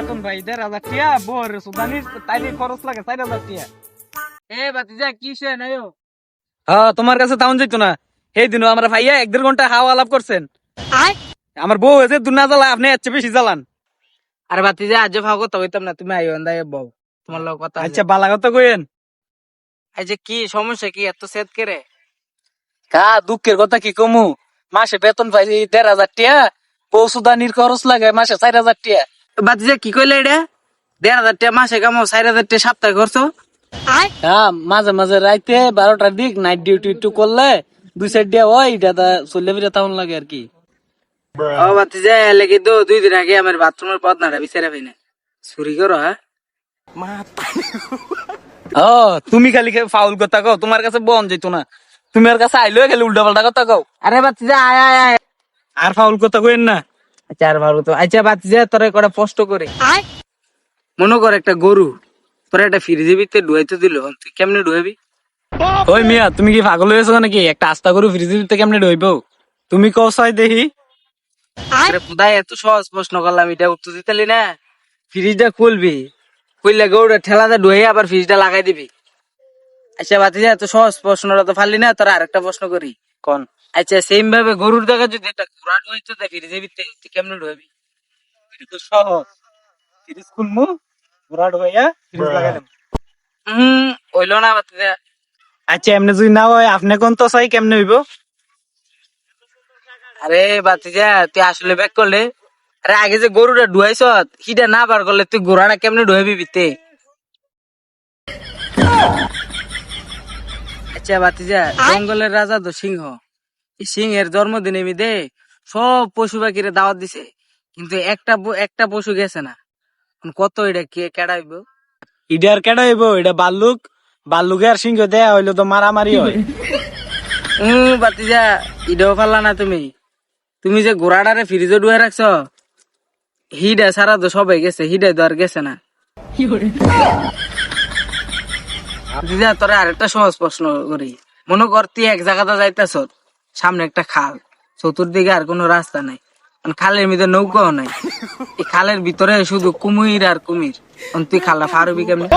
এখন ভাই 1,500 টিয়া বোর সুদানি তাইলে খরচ লাগে 4,000 টিয়া। এ বাতিজা কিসে নাইও? হ্যাঁ তোমার কাছে তাউন যাইতো না। সেই দিনও আমরা ভাইয়া 1-1.5 ঘন্টা হাওয়া আলাপ করছেন। আমার বউ হয়েছে দুনা জ্বালা, আপনি এর চেয়ে বেশি জ্বালান। আরে বাতিজা আজ ভাগ কথা হইতাম না, তুমি আইও আন্দায় বউ তোমার লোক কথা। আচ্ছা বালা কথা কইেন। এই যে কি সমস্যা, কি এত সেদ করে? কা দুঃখের কথা কি কমু, মাসে বেতন পাই 1,500 টিয়া, বউ সুদানির খরচ লাগে মাসে 4,000 টিয়া। বাতিজা কি কইলে এটা? 1,500 টিয়া মাসে কামাও, 4,000 টিয়া সপ্তাহে খরচ। হ্যাঁ মাঝে মাঝে রাইতে 12টার দিক নাইট ডিউটি একটু করলে 2 টিয়া হয়, এটা চলে ফিরে তাহলে লাগে আর কি। ও বাতিজা লেগে তো 2 দিন আগে আমার বাথরুমের পথনাটা বিচারে পাই না, চুরি করো? হ্যাঁ ও তুমি খালি ফাউল কথা কও, তোমার কাছে বন যেত না, তুমি আর কাছে আইলো খালি উল্টা পাল্টা কথা কও। আরে বাতিজা আয় আয় আয়, আর ফাউল কথা কইেন না। আচ্ছা আর ফাউল কথা, আচ্ছা বাতিজা তোরে কটা প্রশ্ন করে। মনে কর একটা গরু তোরা একটা ফ্রিজের ভিতরে ডুয়াইতে দিল, তুই কেমনে ডুয়াবি? ওই মিয়া তুমি কি পাগল হয়েছো নাকি? একটা আস্তা গরু ফ্রিজের ভিতরে কেমনে ডুয়াইবো তুমি কও ছয় দেখি। আরে খুদাই এত সহজ প্রশ্ন করলাম, এটা উত্তর দিতালি না। ফ্রিজটা খুলবি, খুললে গরুটা ঠেলাতে ডুয়ে আবার ফ্রিজটা লাগাই দিবি। আচ্ছা বাতিজা এত সহজ প্রশ্নটা তো পারলি না, তোরা আরেকটা প্রশ্ন করি কোন। আচ্ছা সেম ভাবে গরুর জায়গা যদি একটা ঘোড়া ডুয়াইতো ফ্রিজের ভিতরে, তুই কেমনে ডুয়াবি? এটা তো সহজ, ফ্রিজ খুলমু, ঘোড়া ডুবাইয়া ফ্রিজ লাগাই দেব। হইলো না বাতিজা। আচ্ছা এমনি যদি না হয় আপনি কোন তো চাই কেমনে হইব? আরে বাতিজা তুই আসলে ব্যাক করলে, আরে আগে যে গরুটা ডুয়াইছ হিটা না বার করলে তুই ঘোড়াটা কেমনে ডুয়াবি বিতে? আচ্ছা বাতিজা জঙ্গলের রাজা তো সিংহ, এই সিংহের জন্মদিনে দে সব পশু পাখিরে দাওয়াত দিছে, কিন্তু একটা পশু গেছে না। কত এটা কে কেডাইব? এটা আর কেডাইব? এটা বাল্লুক, বাল্লুকে আর সিংহ দেয়া হইলো তো মারামারি হয়। বাতিজা ইডাও পারলা না তুমি, তুমি যে ঘোড়াটারে ফ্রিজে ডুয়ে রাখছ হিডা সারা তো সবাই গেছে, হিডা তো আর গেছে না। বাতিজা তোরা আরেকটা সহজ প্রশ্ন করি, মনে কর তুই এক জায়গাতে যাইতেছ, সামনে একটা খাল, চতুর্দিকে আর কোনো রাস্তা নাই, খালের মধ্যে নৌকাও নাই, এই খালের ভিতরে শুধু কুমির আর কুমির, তুই খালটা পারবি কেমনে?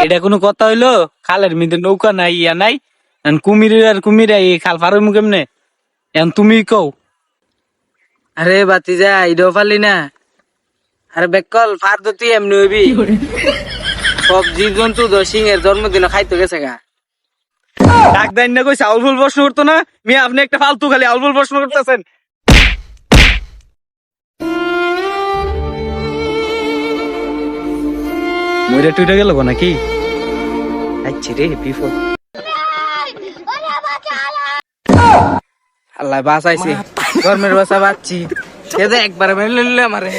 এটা কোনো কথা হইলো? খালের মধ্যে নৌকা নাই, ইয়া নাই, কুমির আর কুমির এই খাল পারবি কেমনে? এখন তুমি কও। আরে বাতিজা এটাও পারলি না? আরে বেকল ফার তো তুই এমনি হইবি, সব জীব জন্তু সিংহের জন্মদিন খাইতে গেছে গা। ডাক দেন না কইছে আউল ফুল প্রশ্ন করতো না মিয়া, আপনি একটা ফালতু খালি আউল ফুল প্রশ্ন করতেছেন। মইরা টুইটা গেল নাকি? আচ্ছা রে বিপদ, আল্লাহ বাঁচাইছে, গরমের বাসা বাঁচছি, একবার মেলে আমারে।